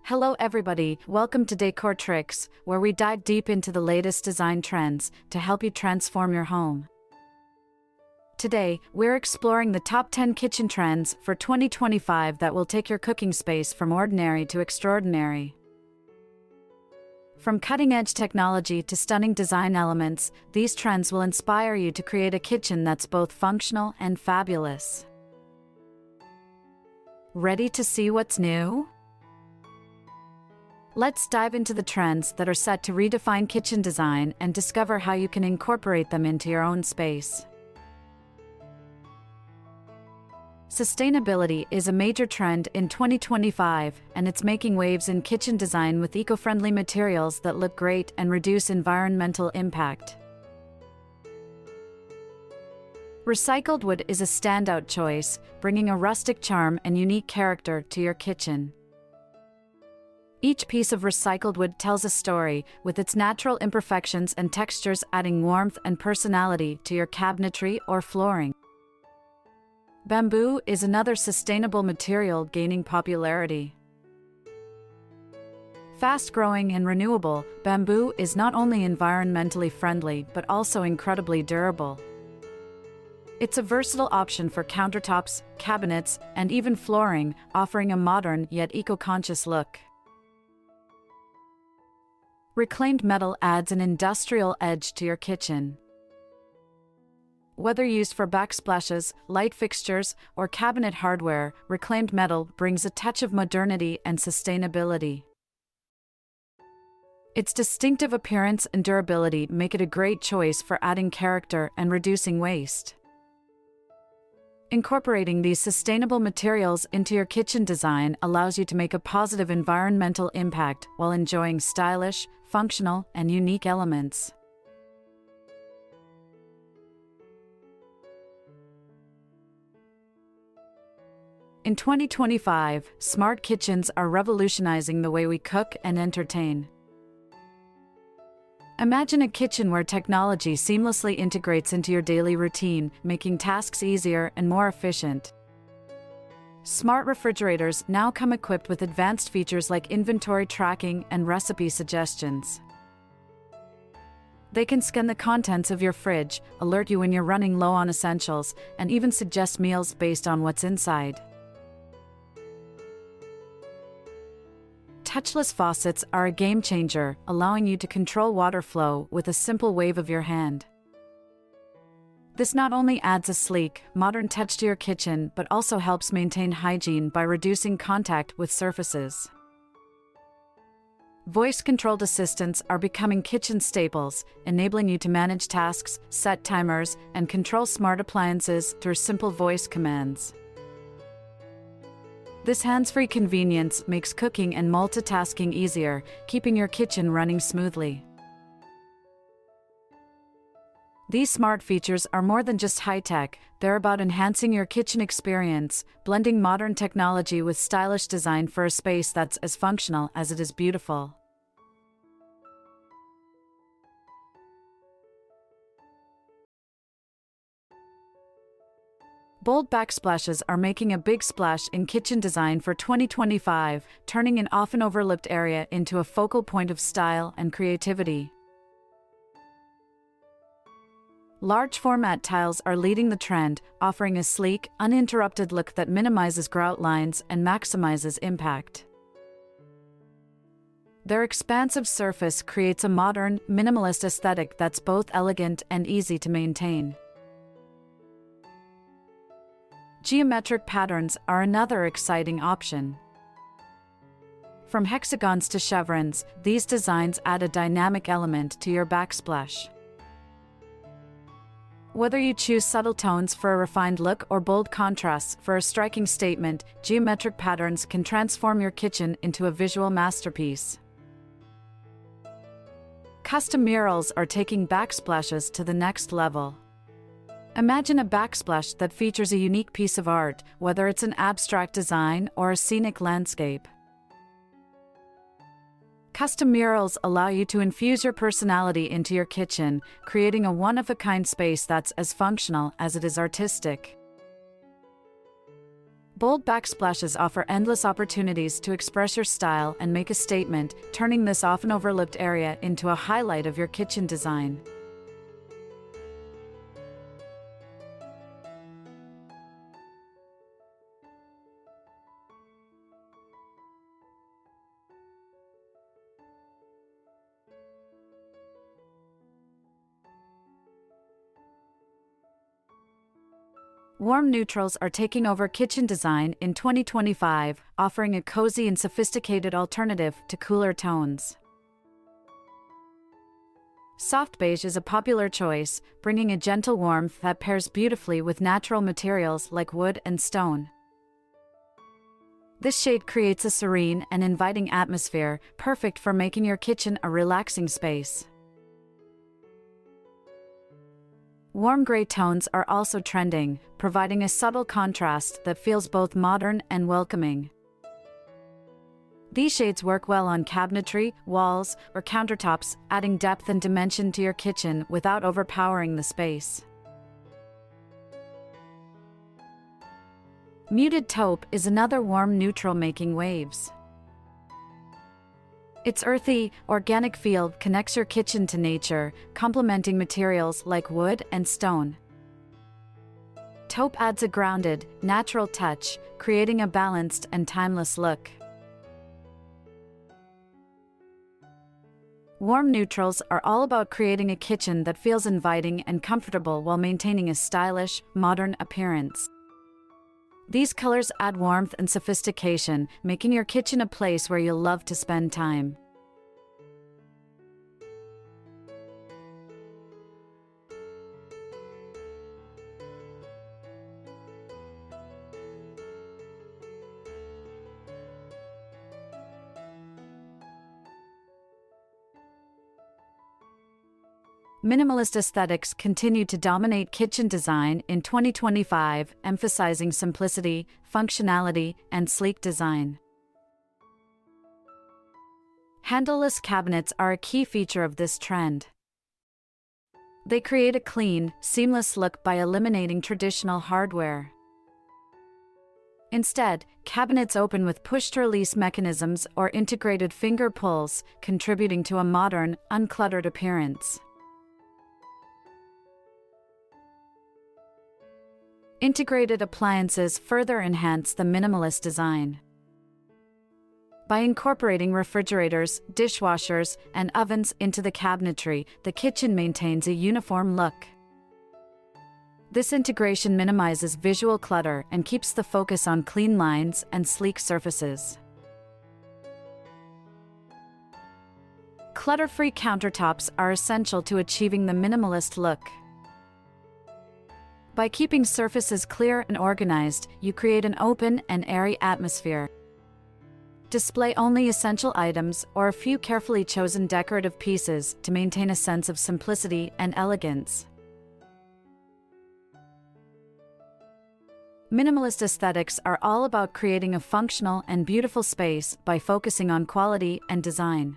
Hello everybody, welcome to Decor Tricks, where we dive deep into the latest design trends to help you transform your home. Today, we're exploring the top 10 kitchen trends for 2025 that will take your cooking space from ordinary to extraordinary. From cutting-edge technology to stunning design elements, these trends will inspire you to create a kitchen that's both functional and fabulous. Ready to see what's new? Let's dive into the trends that are set to redefine kitchen design and discover how you can incorporate them into your own space. Sustainability is a major trend in 2025, and it's making waves in kitchen design with eco-friendly materials that look great and reduce environmental impact. Recycled wood is a standout choice, bringing a rustic charm and unique character to your kitchen. Each piece of recycled wood tells a story, with its natural imperfections and textures adding warmth and personality to your cabinetry or flooring. Bamboo is another sustainable material gaining popularity. Fast-growing and renewable, bamboo is not only environmentally friendly but also incredibly durable. It's a versatile option for countertops, cabinets, and even flooring, offering a modern yet eco-conscious look. Reclaimed metal adds an industrial edge to your kitchen. Whether used for backsplashes, light fixtures, or cabinet hardware, reclaimed metal brings a touch of modernity and sustainability. Its distinctive appearance and durability make it a great choice for adding character and reducing waste. Incorporating these sustainable materials into your kitchen design allows you to make a positive environmental impact while enjoying stylish, functional, and unique elements. In 2025, smart kitchens are revolutionizing the way we cook and entertain. Imagine a kitchen where technology seamlessly integrates into your daily routine, making tasks easier and more efficient. Smart refrigerators now come equipped with advanced features like inventory tracking and recipe suggestions. They can scan the contents of your fridge, alert you when you're running low on essentials, and even suggest meals based on what's inside. Touchless faucets are a game-changer, allowing you to control water flow with a simple wave of your hand. This not only adds a sleek, modern touch to your kitchen but also helps maintain hygiene by reducing contact with surfaces. Voice-controlled assistants are becoming kitchen staples, enabling you to manage tasks, set timers, and control smart appliances through simple voice commands. This hands-free convenience makes cooking and multitasking easier, keeping your kitchen running smoothly. These smart features are more than just high-tech, they're about enhancing your kitchen experience, blending modern technology with stylish design for a space that's as functional as it is beautiful. Bold backsplashes are making a big splash in kitchen design for 2025, turning an often overlooked area into a focal point of style and creativity. Large format tiles are leading the trend, offering a sleek, uninterrupted look that minimizes grout lines and maximizes impact. Their expansive surface creates a modern, minimalist aesthetic that's both elegant and easy to maintain. Geometric patterns are another exciting option. From hexagons to chevrons, these designs add a dynamic element to your backsplash. Whether you choose subtle tones for a refined look or bold contrasts for a striking statement, geometric patterns can transform your kitchen into a visual masterpiece. Custom murals are taking backsplashes to the next level. Imagine a backsplash that features a unique piece of art, whether it's an abstract design or a scenic landscape. Custom murals allow you to infuse your personality into your kitchen, creating a one-of-a-kind space that's as functional as it is artistic. Bold backsplashes offer endless opportunities to express your style and make a statement, turning this often overlooked area into a highlight of your kitchen design. Warm neutrals are taking over kitchen design in 2025, offering a cozy and sophisticated alternative to cooler tones. Soft beige is a popular choice, bringing a gentle warmth that pairs beautifully with natural materials like wood and stone. This shade creates a serene and inviting atmosphere, perfect for making your kitchen a relaxing space. Warm gray tones are also trending, providing a subtle contrast that feels both modern and welcoming. These shades work well on cabinetry, walls, or countertops, adding depth and dimension to your kitchen without overpowering the space. Muted taupe is another warm neutral making waves. Its earthy, organic feel connects your kitchen to nature, complementing materials like wood and stone. Taupe adds a grounded, natural touch, creating a balanced and timeless look. Warm neutrals are all about creating a kitchen that feels inviting and comfortable while maintaining a stylish, modern appearance. These colors add warmth and sophistication, making your kitchen a place where you'll love to spend time. Minimalist aesthetics continue to dominate kitchen design in 2025, emphasizing simplicity, functionality, and sleek design. Handleless cabinets are a key feature of this trend. They create a clean, seamless look by eliminating traditional hardware. Instead, cabinets open with push-to-release mechanisms or integrated finger pulls, contributing to a modern, uncluttered appearance. Integrated appliances further enhance the minimalist design. By incorporating refrigerators, dishwashers, and ovens into the cabinetry, the kitchen maintains a uniform look. This integration minimizes visual clutter and keeps the focus on clean lines and sleek surfaces. Clutter-free countertops are essential to achieving the minimalist look. By keeping surfaces clear and organized, you create an open and airy atmosphere. Display only essential items or a few carefully chosen decorative pieces to maintain a sense of simplicity and elegance. Minimalist aesthetics are all about creating a functional and beautiful space by focusing on quality and design.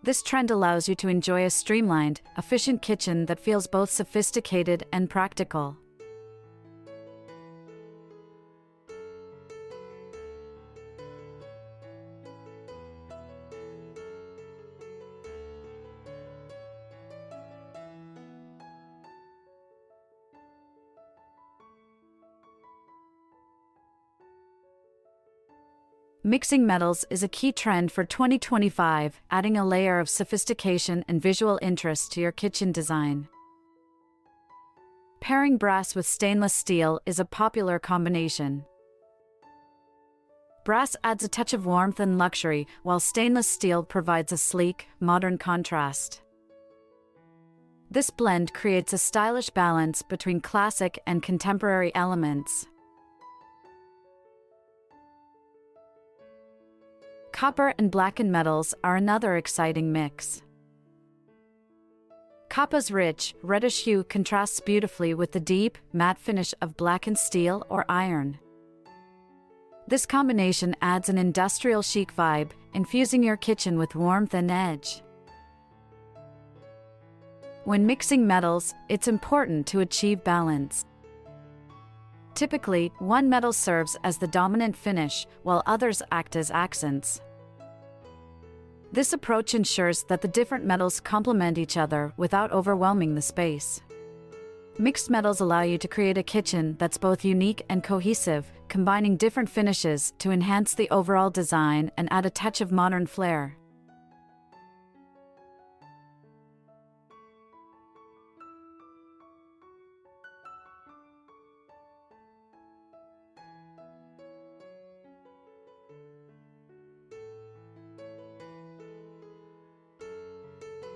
This trend allows you to enjoy a streamlined, efficient kitchen that feels both sophisticated and practical. Mixing metals is a key trend for 2025, adding a layer of sophistication and visual interest to your kitchen design. Pairing brass with stainless steel is a popular combination. Brass adds a touch of warmth and luxury, while stainless steel provides a sleek, modern contrast. This blend creates a stylish balance between classic and contemporary elements. Copper and blackened metals are another exciting mix. Copper's rich, reddish hue contrasts beautifully with the deep, matte finish of blackened steel or iron. This combination adds an industrial chic vibe, infusing your kitchen with warmth and edge. When mixing metals, it's important to achieve balance. Typically, one metal serves as the dominant finish, while others act as accents. This approach ensures that the different metals complement each other without overwhelming the space. Mixed metals allow you to create a kitchen that's both unique and cohesive, combining different finishes to enhance the overall design and add a touch of modern flair.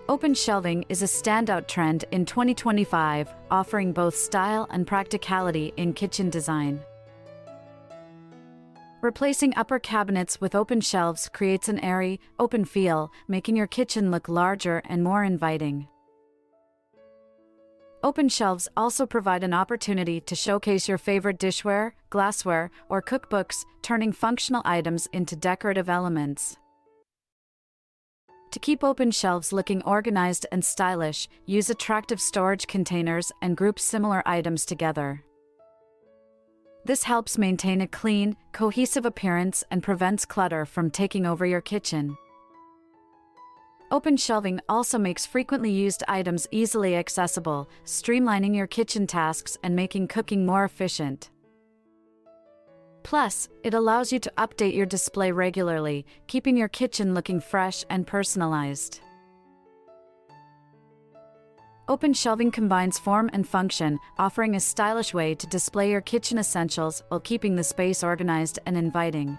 Open shelving is a standout trend in 2025, offering both style and practicality in kitchen design. Replacing upper cabinets with open shelves creates an airy, open feel, making your kitchen look larger and more inviting. Open shelves also provide an opportunity to showcase your favorite dishware, glassware, or cookbooks, turning functional items into decorative elements. To keep open shelves looking organized and stylish, use attractive storage containers and group similar items together. This helps maintain a clean, cohesive appearance and prevents clutter from taking over your kitchen. Open shelving also makes frequently used items easily accessible, streamlining your kitchen tasks and making cooking more efficient. Plus, it allows you to update your display regularly, keeping your kitchen looking fresh and personalized. Open shelving combines form and function, offering a stylish way to display your kitchen essentials while keeping the space organized and inviting.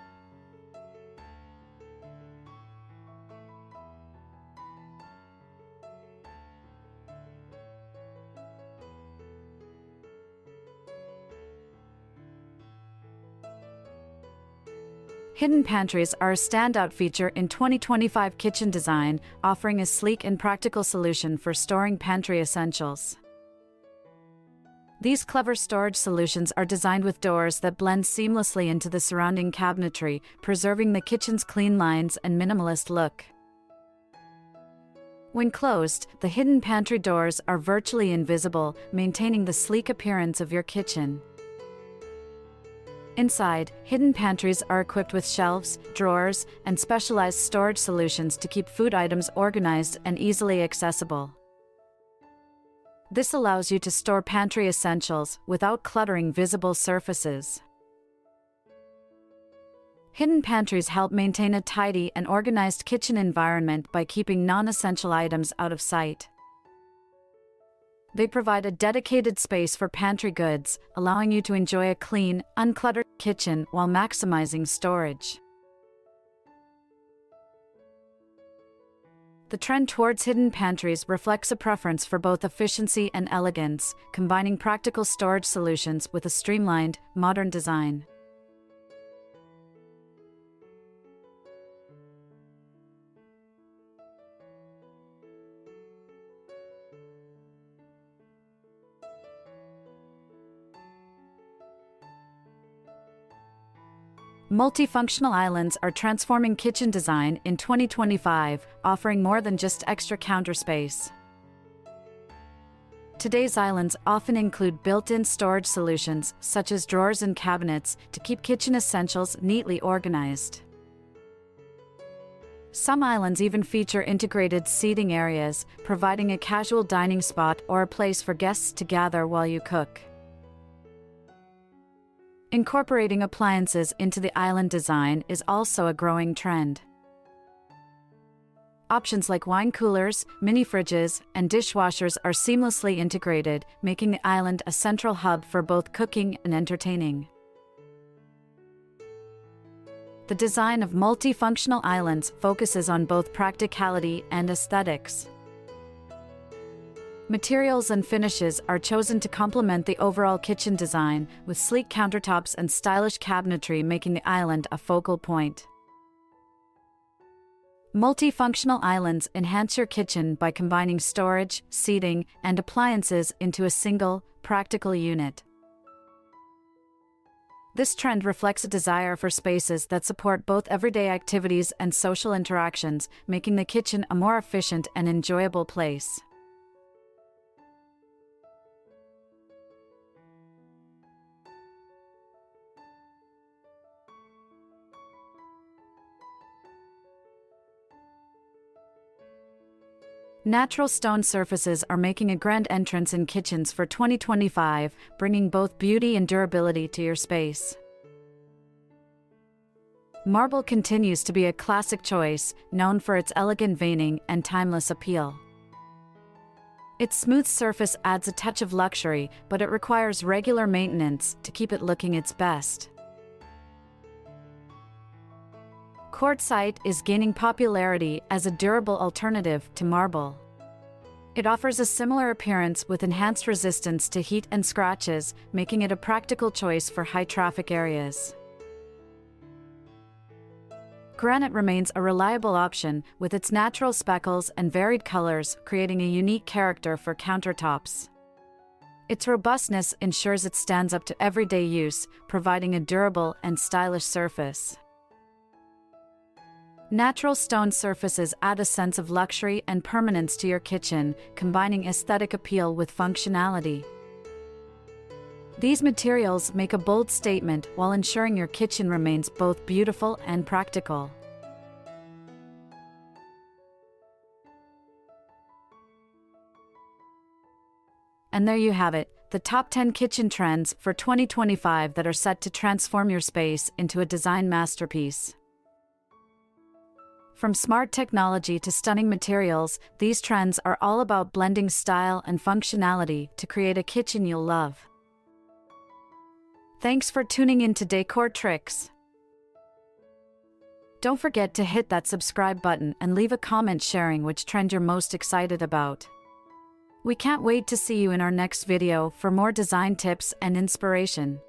Hidden pantries are a standout feature in 2025 kitchen design, offering a sleek and practical solution for storing pantry essentials. These clever storage solutions are designed with doors that blend seamlessly into the surrounding cabinetry, preserving the kitchen's clean lines and minimalist look. When closed, the hidden pantry doors are virtually invisible, maintaining the sleek appearance of your kitchen. Inside, hidden pantries are equipped with shelves, drawers, and specialized storage solutions to keep food items organized and easily accessible. This allows you to store pantry essentials without cluttering visible surfaces. Hidden pantries help maintain a tidy and organized kitchen environment by keeping non-essential items out of sight. They provide a dedicated space for pantry goods, allowing you to enjoy a clean, uncluttered kitchen while maximizing storage. The trend towards hidden pantries reflects a preference for both efficiency and elegance, combining practical storage solutions with a streamlined, modern design. Multifunctional islands are transforming kitchen design in 2025, offering more than just extra counter space. Today's islands often include built-in storage solutions, such as drawers and cabinets, to keep kitchen essentials neatly organized. Some islands even feature integrated seating areas, providing a casual dining spot or a place for guests to gather while you cook. Incorporating appliances into the island design is also a growing trend. Options like wine coolers, mini fridges, and dishwashers are seamlessly integrated, making the island a central hub for both cooking and entertaining. The design of multifunctional islands focuses on both practicality and aesthetics. Materials and finishes are chosen to complement the overall kitchen design, with sleek countertops and stylish cabinetry making the island a focal point. Multifunctional islands enhance your kitchen by combining storage, seating, and appliances into a single, practical unit. This trend reflects a desire for spaces that support both everyday activities and social interactions, making the kitchen a more efficient and enjoyable place. Natural stone surfaces are making a grand entrance in kitchens for 2025, bringing both beauty and durability to your space. Marble continues to be a classic choice, known for its elegant veining and timeless appeal. Its smooth surface adds a touch of luxury, but it requires regular maintenance to keep it looking its best. Quartzite is gaining popularity as a durable alternative to marble. It offers a similar appearance with enhanced resistance to heat and scratches, making it a practical choice for high-traffic areas. Granite remains a reliable option, with its natural speckles and varied colors creating a unique character for countertops. Its robustness ensures it stands up to everyday use, providing a durable and stylish surface. Natural stone surfaces add a sense of luxury and permanence to your kitchen, combining aesthetic appeal with functionality. These materials make a bold statement while ensuring your kitchen remains both beautiful and practical. And there you have it, the top 10 kitchen trends for 2025 that are set to transform your space into a design masterpiece. From smart technology to stunning materials, these trends are all about blending style and functionality to create a kitchen you'll love. Thanks for tuning in to Decor Tricks. Don't forget to hit that subscribe button and leave a comment sharing which trend you're most excited about. We can't wait to see you in our next video for more design tips and inspiration.